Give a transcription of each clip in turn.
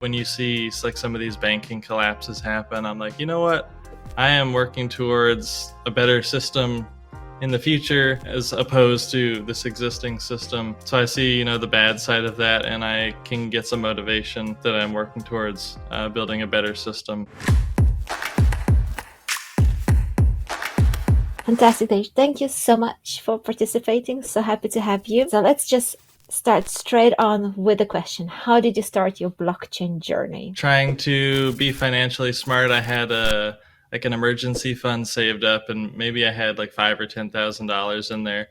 When you see like some of these banking collapses happen, I'm like, you know what? I am working towards a better system in the future as opposed to this existing system. So I see, the bad side of that, and I can get some motivation that I'm working towards building a better system. Fantastic, Dave. Thank you so much for participating. So happy to have you. So let's just start straight on with the question. How did you start your blockchain journey? Trying to be financially smart, I had an emergency fund saved up, and maybe I had like $5,000 or $10,000 in there,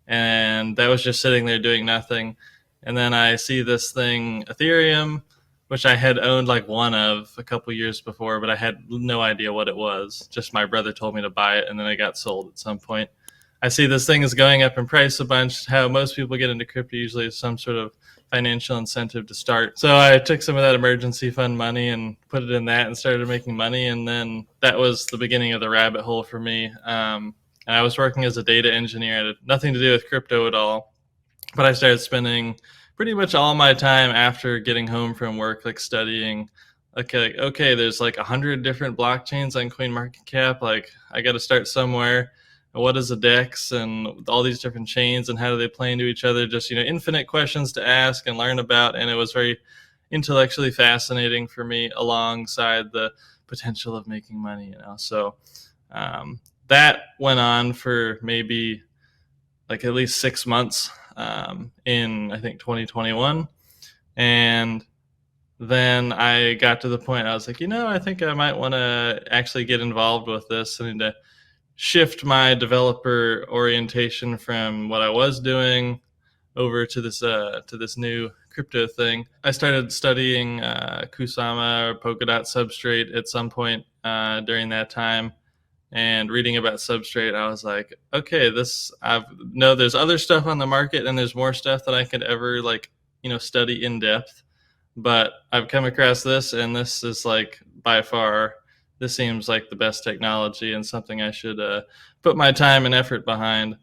and that was just sitting there doing nothing. And then I see this thing, Ethereum, which I had owned like one of a couple years before, but I had no idea what it was. Just my brother told me to buy it, and then it got sold at some point. I see this thing is going up in price a bunch. How most people get into crypto usually is some sort of financial incentive to start. So I took some of that emergency fund money and put it in that and started making money. And then that was the beginning of the rabbit hole for me. And I was working as a data engineer. It had nothing to do with crypto at all. But I started spending pretty much all my time after getting home from work, like studying. Okay, there's like 100 different blockchains on CoinMarketCap. Like, I got to start somewhere. What is a DEX and all these different chains and how do they play into each other? Just, infinite questions to ask and learn about. And it was very intellectually fascinating for me alongside the potential of making money, So that went on for maybe like at least 6 months in, I think, 2021. And then I got to the point I was like, I think I might want to actually get involved with this. I need to shift my developer orientation from what I was doing over to this new crypto thing. I started studying Kusama or Polkadot Substrate at some point during that time, and reading about Substrate, I was like, okay, there's other stuff on the market, and there's more stuff that I could ever study in depth. But I've come across this, and this is like by far, this seems like the best technology and something I should put my time and effort behind.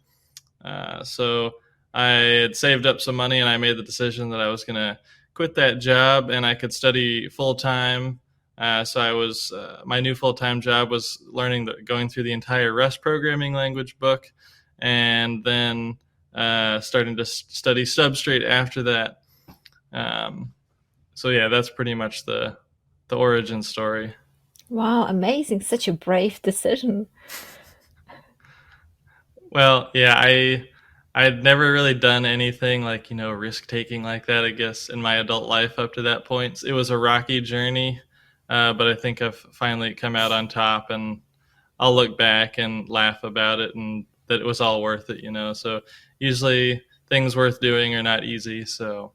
So I had saved up some money, and I made the decision that I was going to quit that job and I could study full time. So I was my new full time job was going through the entire Rust programming language book, and then starting to study Substrate after that. So yeah, that's pretty much the origin story. Wow, amazing. Such a brave decision. Well, yeah, I'd never really done anything like, risk taking like that, I guess, in my adult life up to that point. It was a rocky journey, but I think I've finally come out on top, and I'll look back and laugh about it, and that it was all worth it. So usually things worth doing are not easy. So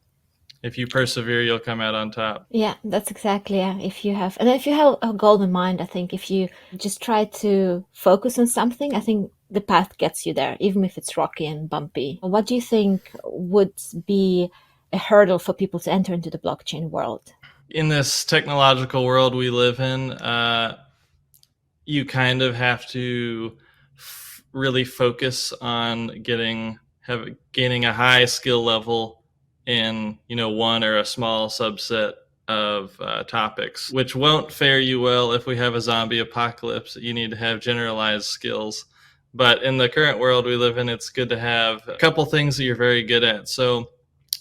if you persevere, you'll come out on top. Yeah, that's exactly. Yeah. If you have a goal in mind, I think if you just try to focus on something, I think the path gets you there, even if it's rocky and bumpy. What do you think would be a hurdle for people to enter into the blockchain world? In this technological world we live in, you kind of have to really focus on gaining a high skill level in one or a small subset of topics, which won't fare you well if we have a zombie apocalypse. You need to have generalized skills. But in the current world we live in, it's good to have a couple things that you're very good at. So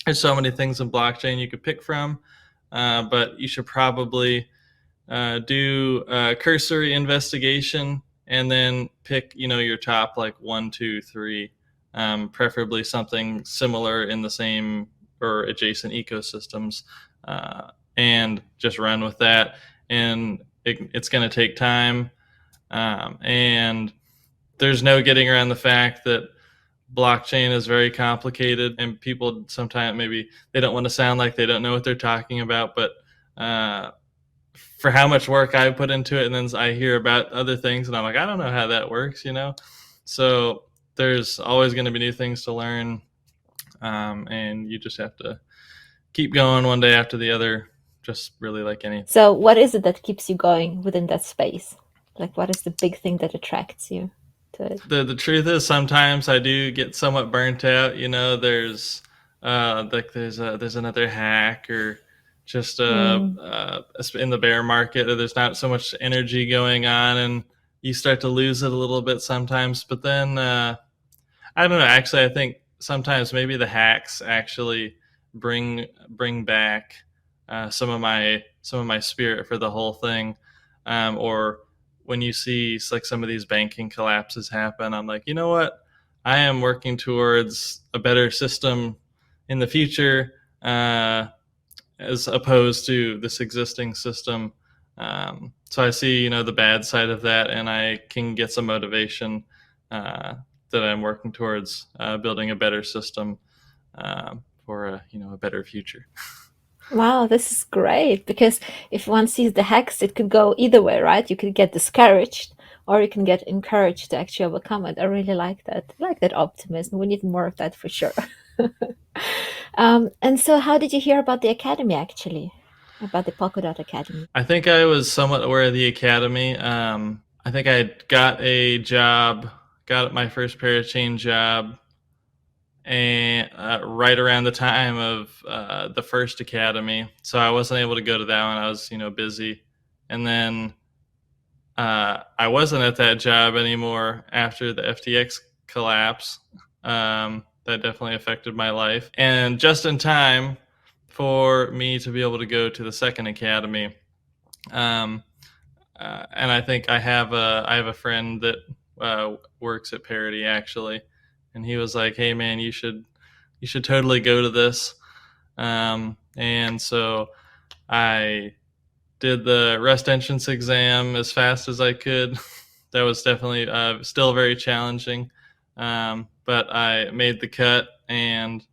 there's so many things in blockchain you could pick from, but you should probably do a cursory investigation and then pick your top like 1, 2, 3, preferably something similar in the same or adjacent ecosystems, and just run with that. And it's going to take time, and there's no getting around the fact that blockchain is very complicated, and people sometimes maybe they don't want to sound like they don't know what they're talking about, but for how much work I put into it, and then I hear about other things and I'm like, I don't know how that works, So there's always going to be new things to learn, and you just have to keep going one day after the other, just really like anything. So what is it that keeps you going within that space? Like, what is the big thing that attracts you to it? The truth is, sometimes I do get somewhat burnt out. There's there's another hack, or just Mm. in the bear market. There's not so much energy going on, and you start to lose it a little bit sometimes. But then I don't know. Actually, I think sometimes maybe the hacks actually bring back some of my spirit for the whole thing. Or when you see like some of these banking collapses happen, I'm like, you know what? I am working towards a better system in the future, as opposed to this existing system. So I see, the bad side of that, and I can get some motivation uh, that I'm working towards building a better system for a better future. Wow, this is great because if one sees the hacks, it could go either way, right? You could get discouraged or you can get encouraged to actually overcome it. I really like that. I like that optimism. We need more of that for sure. And so, how did you hear about the academy actually? About the Polkadot Academy? I think I was somewhat aware of the academy. I think I got a job, got my first parachain job, and right around the time of the first academy, so I wasn't able to go to that one. I was busy, and then I wasn't at that job anymore after the FTX collapse. That definitely affected my life, and just in time for me to be able to go to the second academy. Um, and I think I have a friend that works at Parity actually, and he was like, "Hey man, you should totally go to this." And so I did the rest entrance exam as fast as I could. That was definitely still very challenging, but I made the cut and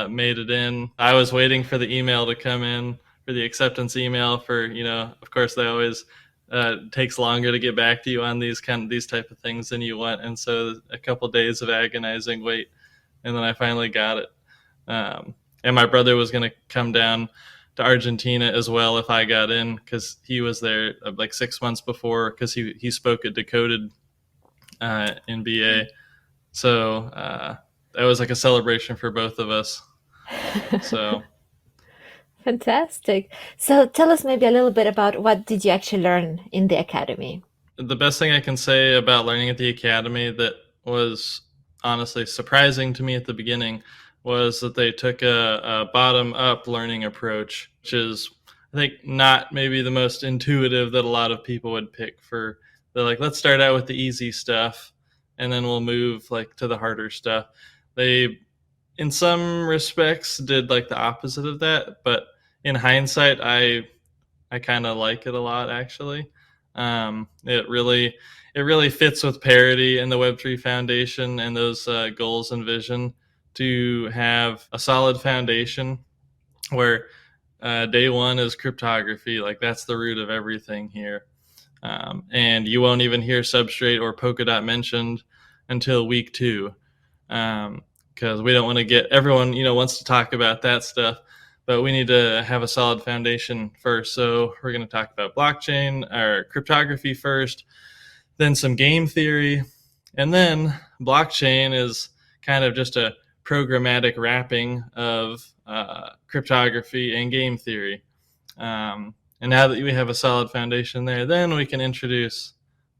made it in. I was waiting for the email to come in for the acceptance email. Of course, they always takes longer to get back to you on these type of things than you want, and so a couple of days of agonizing wait, and then I finally got it. And my brother was going to come down to Argentina as well if I got in, because he was there like 6 months before, because he spoke at Decoded in BA. So that was like a celebration for both of us. So Fantastic. So, tell us maybe a little bit about what did you actually learn in the academy? the best thing I can say about learning at the academy that was honestly surprising to me at the beginning was that they took a bottom up learning approach, which is, I think, not maybe the most intuitive that a lot of people would pick for. They're like, let's start out with the easy stuff and then we'll move like to the harder stuff. They, in some respects, did like the opposite of that, but in hindsight, I kind of like it a lot actually. It really fits with Parity and the Web3 Foundation and those goals and vision to have a solid foundation where day one is cryptography. Like that's the root of everything here. And you won't even hear Substrate or Polkadot mentioned until week two, because we don't want to get everyone wants to talk about that stuff, but we need to have a solid foundation first. So we're going to talk about blockchain or cryptography first, then some game theory, and then blockchain is kind of just a programmatic wrapping of cryptography and game theory. And now that we have a solid foundation there, then we can introduce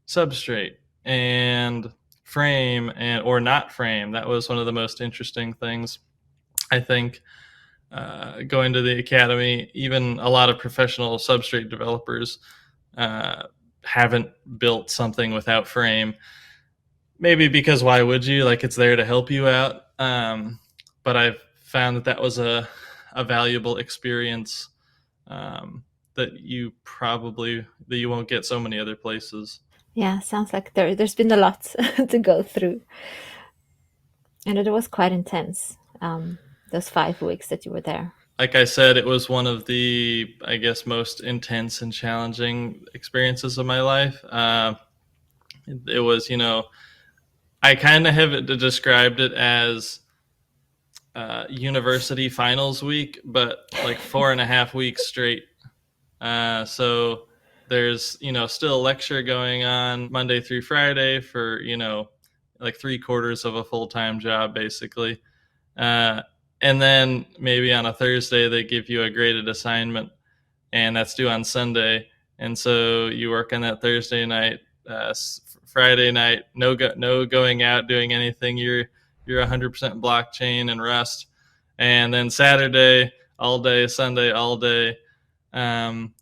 Substrate and Frame and or not Frame. That was one of the most interesting things, I think. Going to the academy, even a lot of professional Substrate developers haven't built something without Frame. Maybe because why would you? Like it's there to help you out. But I've found that was a valuable experience, that you won't get so many other places. Yeah, sounds like there's been a lot to go through, and it was quite intense. Those 5 weeks that you were there. Like I said, it was one of the, I guess, most intense and challenging experiences of my life. It was, I kind of have described it as university finals week, but like 4.5 weeks straight. So there's, still a lecture going on Monday through Friday for, like 3/4 of a full time job, basically. Uh, And then maybe on a Thursday they give you a graded assignment, and that's due on Sunday. And so you work on that Thursday night, Friday night, no going out doing anything. You're 100% blockchain and Rust, and then Saturday all day, Sunday all day, and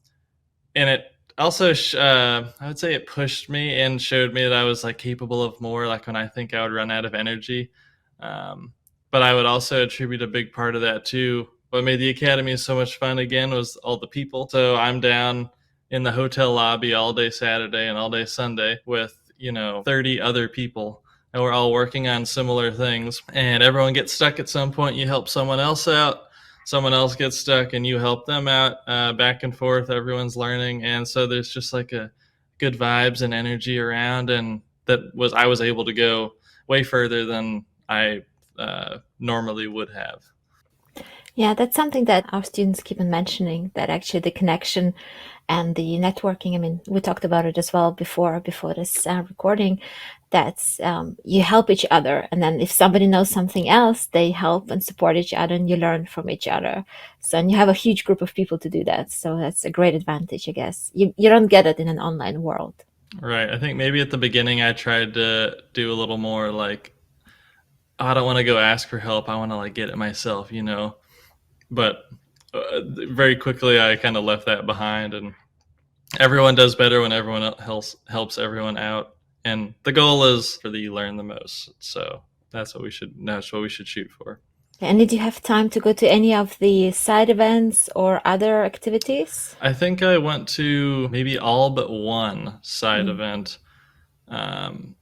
it also I would say it pushed me and showed me that I was like capable of more. Like when I think I would run out of energy, um, but I would also attribute a big part of that to what made the academy so much fun again was all the people. So I'm down in the hotel lobby all day Saturday and all day Sunday with 30 other people, and we're all working on similar things, and everyone gets stuck at some point. You help someone else out, someone else gets stuck and you help them out, back and forth. Everyone's learning, and so there's just like a good vibes and energy around, and I was able to go way further than I normally would have. Yeah, that's something that our students keep on mentioning, that actually the connection and the networking. I mean, we talked about it as well before this recording, that you help each other. And then if somebody knows something else, they help and support each other, and you learn from each other. So, and you have a huge group of people to do that. So that's a great advantage, I guess. You don't get it in an online world. Right. I think maybe at the beginning I tried to do a little more like, oh, I don't want to go ask for help. I want to like get it myself, But very quickly I kind of left that behind, and everyone does better when everyone else helps everyone out. And the goal is for you learn the most. So that's what we should shoot for. And did you have time to go to any of the side events or other activities? I think I went to maybe all but one side event. Um,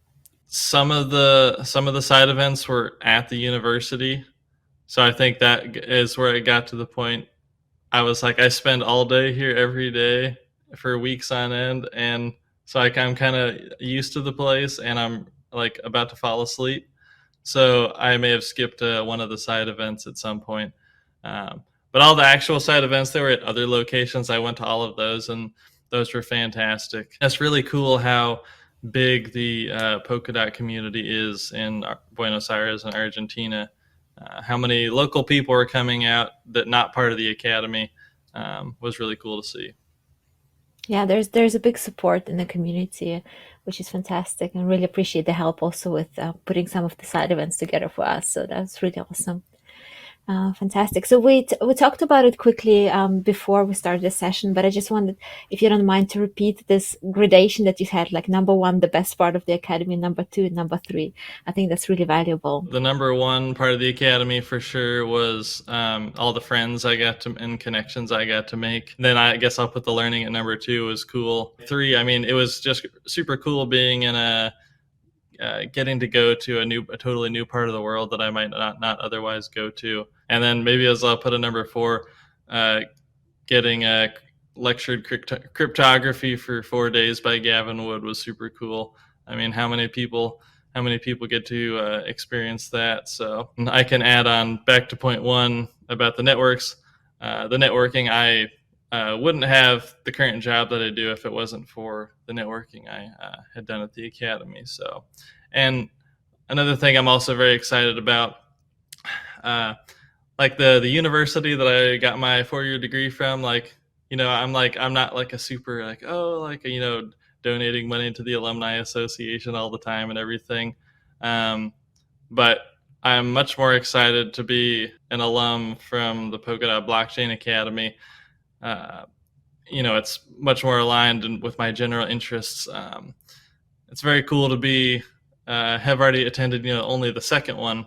some of the side events were at the university, so I think that is where it got to the point. I was like, I spend all day here every day for weeks on end, and so like I'm kind of used to the place, and I'm like about to fall asleep. So I may have skipped one of the side events at some point. But all the actual side events, they were at other locations. I went to all of those, and those were fantastic. That's really cool how big the Polkadot community is in Buenos Aires and Argentina. How many local people are coming out that not part of the academy was really cool to see. Yeah, there's a big support in the community, which is fantastic, and really appreciate the help also with putting some of the side events together for us. So that's really awesome. Fantastic. So we talked about it quickly before we started the session, but I just wanted, if you don't mind, to repeat this gradation that you had, like number one, the best part of the academy, number two, and number three. I think that's really valuable. The number one part of the academy for sure was all the friends I got to and connections I got to make. Then I guess I'll put the learning at number two was cool. Three, I mean, it was just super cool being in getting to go to a totally new part of the world that I might not otherwise go to. And then maybe as I'll put a number four, getting lectured cryptography for 4 days by Gavin Wood was super cool. I mean, how many people get to experience that? So I can add on back to point one about the networks. The networking, I wouldn't have the current job that I do if it wasn't for the networking I had done at the academy. So, and another thing I'm also very excited about, like the university that I got my 4-year degree from, like, I'm not like a super like, oh, like, donating money to the Alumni Association all the time and everything. But I'm much more excited to be an alum from the Polkadot Blockchain Academy. It's much more aligned with my general interests. It's very cool to have already attended, only the second one,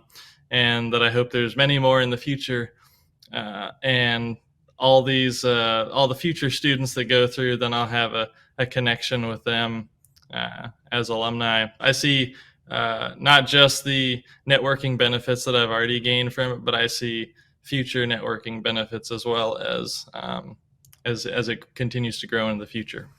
and that I hope there's many more in the future. And all the future students that go through, then I'll have a connection with them as alumni. I see not just the networking benefits that I've already gained from it, but I see future networking benefits as well as it continues to grow in the future.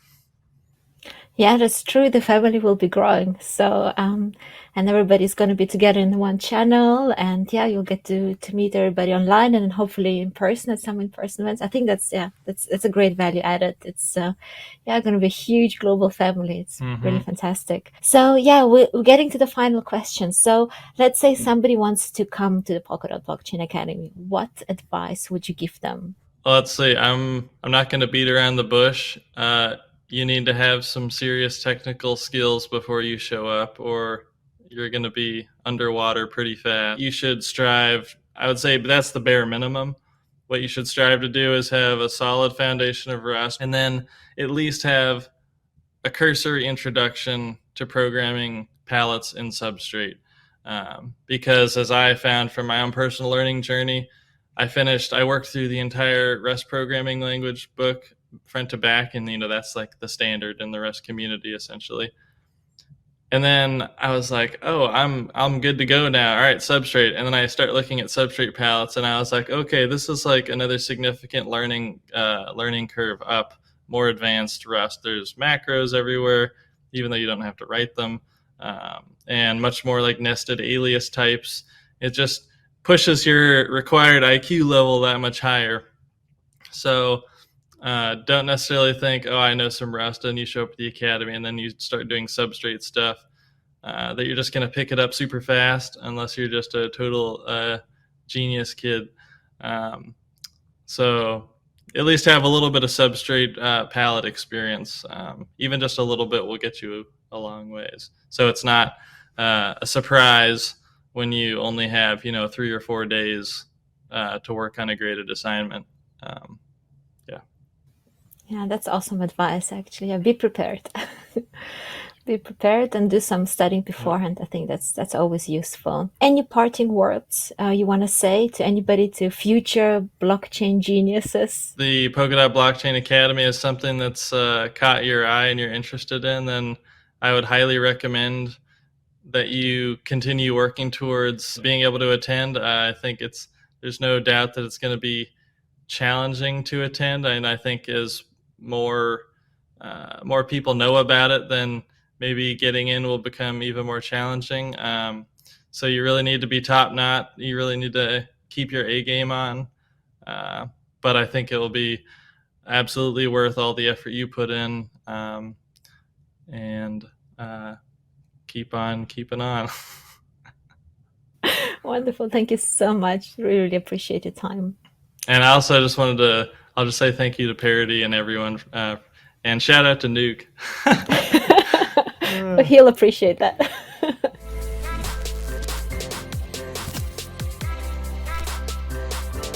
Yeah, that's true. The family will be growing. So, and everybody's going to be together in one channel. And yeah, you'll get to meet everybody online and then hopefully in person at some in-person events. I think that's, yeah, that's a great value added. It's, yeah, going to be a huge global family. It's really Hmm. fantastic. So yeah, we're getting to the final question. So let's say somebody wants to come to the Polkadot Blockchain Academy. What advice would you give them? Well, let's see. I'm not going to beat around the bush. You need to have some serious technical skills before you show up, or you're going to be underwater pretty fast. You should strive. I would say that's the bare minimum. What you should strive to do is have a solid foundation of Rust, and then at least have a cursory introduction to programming palettes in Substrate. Because as I found from my own personal learning journey, I worked through the entire Rust programming language book front to back, and that's like the standard in the Rust community essentially. And then I was like, oh, I'm good to go now. All right, Substrate. And then I start looking at Substrate palettes, and I was like, okay, this is like another significant learning curve up, more advanced Rust. There's macros everywhere, even though you don't have to write them, and much more like nested alias types. It just pushes your required IQ level that much higher. So don't necessarily think, oh, I know some Rust, and you show up at the academy and then you start doing Substrate stuff. That you're just going to pick it up super fast unless you're just a total genius kid. Um, so at least have a little bit of Substrate palette experience. Even just a little bit will get you a long ways. So it's not a surprise when you only have 3 or 4 days to work on a graded assignment. Yeah. Yeah, that's awesome advice, actually. Yeah, be prepared. Be prepared and do some studying beforehand. I think that's always useful. Any parting words you want to say to anybody, to future blockchain geniuses? The Polkadot Blockchain Academy is something that's caught your eye and you're interested in, then I would highly recommend that you continue working towards being able to attend. I think there's no doubt that it's going to be challenging to attend, and I think as more people know about it, then maybe getting in will become even more challenging. So you really need to be top notch. You really need to keep your A game on. But I think it will be absolutely worth all the effort you put in, and keep on keeping on. Wonderful. Thank you so much. Really appreciate your time. And I also just I'll just say thank you to Parody and everyone, and shout out to Nuke. He'll appreciate that.